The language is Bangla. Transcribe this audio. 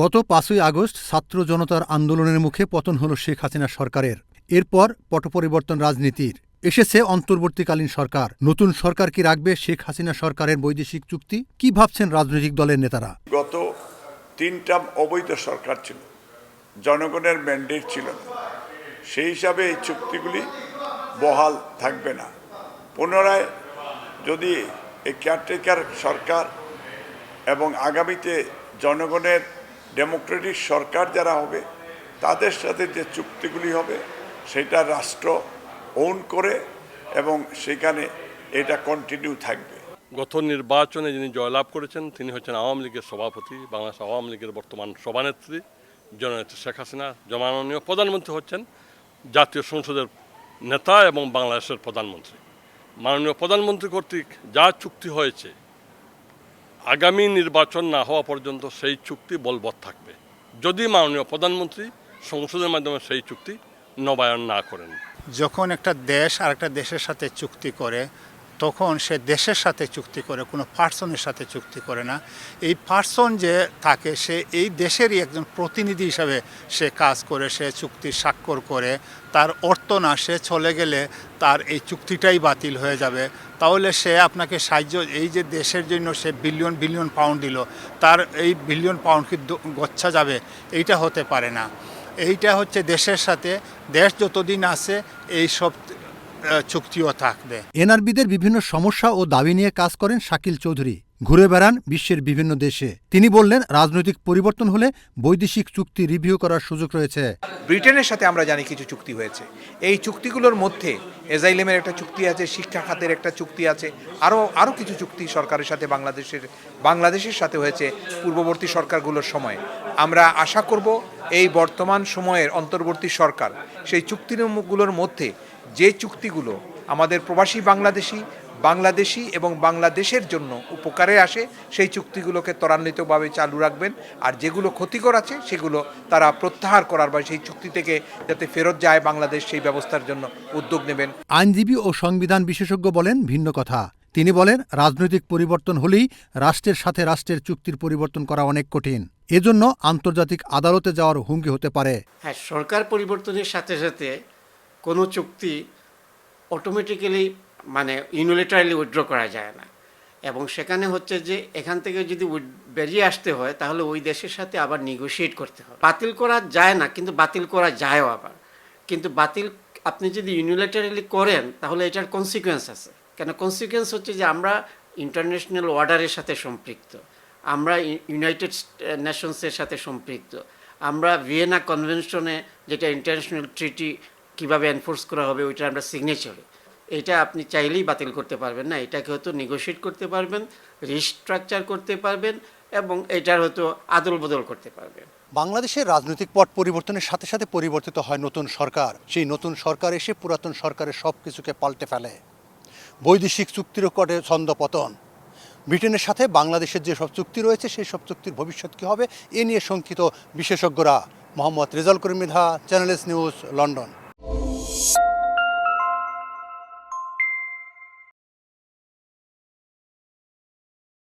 গত ৫ই আগস্ট ছাত্র জনতার আন্দোলনের মুখে পতন হলো শেখ হাসিনা সরকারের। এরপর পটপরিবর্তন রাজনীতির। এসেছে অন্তর্বর্তীকালীন সরকার। নতুন সরকার কি রাখবে শেখ হাসিনা সরকারের বৈদেশিক চুক্তি? কি ভাবছেন রাজনৈতিক দলের নেতারা? গত ৩টা অবৈধ সরকার ছিল, জনগণের ম্যান্ডেট ছিল না, সেই হিসাবে এই চুক্তিগুলি বহাল থাকবে না। পুনরায় যদি এই কেয়ারটেকার সরকার এবং আগামীতে জনগণের ডেমোক্রেটিক সরকার যারা হবে তাদের সাথে যে চুক্তিগুলি হবে সেটা রাষ্ট্র ওন করে এবং সেখানে এটা কন্টিনিউ থাকবে। গত নির্বাচনে যিনি জয়লাভ করেছেন তিনি হচ্ছেন আওয়ামী লীগের সভাপতি, বাংলাদেশ আওয়ামী লীগের বর্তমান সভানেত্রী জননেত্রী শেখ হাসিনা। মাননীয় প্রধানমন্ত্রী হচ্ছেন জাতীয় সংসদের নেতা এবং বাংলাদেশের প্রধানমন্ত্রী। মাননীয় প্রধানমন্ত্রী কর্তৃক যা চুক্তি হয়েছে আগামী নির্বাচন না হওয়া পর্যন্ত সেই চুক্তি বলবৎ থাকবে, যদি মাননীয় প্রধানমন্ত্রী সংসদের মাধ্যমে সেই চুক্তি নবায়ন না করেন। যখন একটা দেশ আর একটা দেশের সাথে চুক্তি করে তখন সে দেশের সাথে চুক্তি করে, কোনো পার্সনের সাথে চুক্তি করে না। এই পার্সন যে থাকে সে এই দেশেরই একজন প্রতিনিধি হিসাবে সে কাজ করে, সে চুক্তি স্বাক্ষর করে। তার অর্থ না, সে চলে গেলে তার এই চুক্তিটাই বাতিল হয়ে যাবে। তাহলে সে আপনাকে সাহায্য, এই যে দেশের জন্য সে বিলিয়ন বিলিয়ন পাউন্ড দিল, তার এই বিলিয়ন পাউন্ড কি গচ্ছা যাবে? এইটা হতে পারে না। এইটা হচ্ছে দেশের সাথে, দেশ যতদিন আছে এই সব চুক্তিও থাকবে। এনআরবিদের বিভিন্ন সমস্যা ও দাবি নিয়ে কাজ করেন শাকিল চৌধুরী। ঘুরে বেড়ান বিশ্বের বিভিন্ন দেশে। তিনি বললেন, রাজনৈতিক পরিবর্তন হলে বৈদেশিক চুক্তি রিভিউ করার সুযোগ রয়েছে। ব্রিটেনের সাথে আমরা জানি কিছু চুক্তি হয়েছে। এই চুক্তিগুলোর মধ্যে এজাইলেমের একটা চুক্তি আছে, শিক্ষা খাতের একটা চুক্তি আছে, আরও কিছু চুক্তি সরকারের সাথে বাংলাদেশের সাথে হয়েছে পূর্ববর্তী সরকারগুলোর সময়। আমরা আশা করব এই বর্তমান সময়ের অন্তর্বর্তী সরকার সেই চুক্তিগুলোর মধ্যে যে চুক্তিগুলো আমাদের প্রবাসী বাংলাদেশি এবং বাংলাদেশের জন্য উপকারে আসে সেই চুক্তিগুলোকে ত্বরান্বিতভাবে চালু রাখবেন, আর যেগুলো ক্ষতিকর আছে সেগুলো তারা প্রত্যাহার করার বা সেই চুক্তি থেকে যাতে ফেরত যায় বাংলাদেশ, সেই ব্যবস্থার জন্য উদ্যোগ নেবেন। আইনজীবী ও সংবিধান বিশেষজ্ঞ বলেন ভিন্ন কথা। তিনি বলেন, রাজনৈতিক পরিবর্তন হলেই রাষ্ট্রের সাথে রাষ্ট্রের চুক্তির পরিবর্তন করা অনেক কঠিন। এজন্য আন্তর্জাতিক আদালতে যাওয়ার হুমকি হতে পারে। হ্যাঁ, সরকার পরিবর্তনের সাথে সাথে কোনো চুক্তি অটোমেটিক্যালি ইউনিলেটারালি উইথড্র করা যায় না। এবং সেখানে হচ্ছে যে এখান থেকে যদি বেরিয়ে আসতে হয় তাহলে ওই দেশের সাথে আবার নেগোশিয়েট করতে হবে। বাতিল করা যায় না, কিন্তু বাতিল করা যায়ও আবার। কিন্তু বাতিল আপনি যদি ইউনিলেটারালি করেন তাহলে এটার কনসিকুয়েন্স আছে। কেন কনসিকুয়েন্স হচ্ছে যে আমরা ইন্টারন্যাশনাল অর্ডারের সাথে সম্পৃক্ত, আমরা ইউনাইটেড নেশনসের সাথে সম্পৃক্ত, আমরা ভিয়েনা কনভেনশনে যেটা ইন্টারন্যাশনাল ট্রিটি কীভাবে এনফোর্স করা হবে ওইটা আমরা সিগনেচারে। এটা আপনি চাইলেই বাতিল করতে পারবেন না। এটাকে হয়তো নেগোশিয়েট করতে পারবেন, রিস্ট্রাকচার করতে পারবেন এবং এটার হয়তো আদল বদল করতে পারবেন। বাংলাদেশের রাজনৈতিক পট পরিবর্তনের সাথে সাথে পরিবর্তিত হয় নতুন সরকার। সেই নতুন সরকার এসে পুরাতন সরকারের সব কিছুকে পাল্টে ফেলে। বৈদেশিক চুক্তিরও করে ছন্দপতন। ব্রিটেনের সাথে বাংলাদেশের যে সব চুক্তি রয়েছে সেই সব চুক্তির ভবিষ্যৎ কী হবে এ নিয়ে শঙ্কিত বিশেষজ্ঞরা। Mohammad Rezaul Karim Mridha, channel S news, London.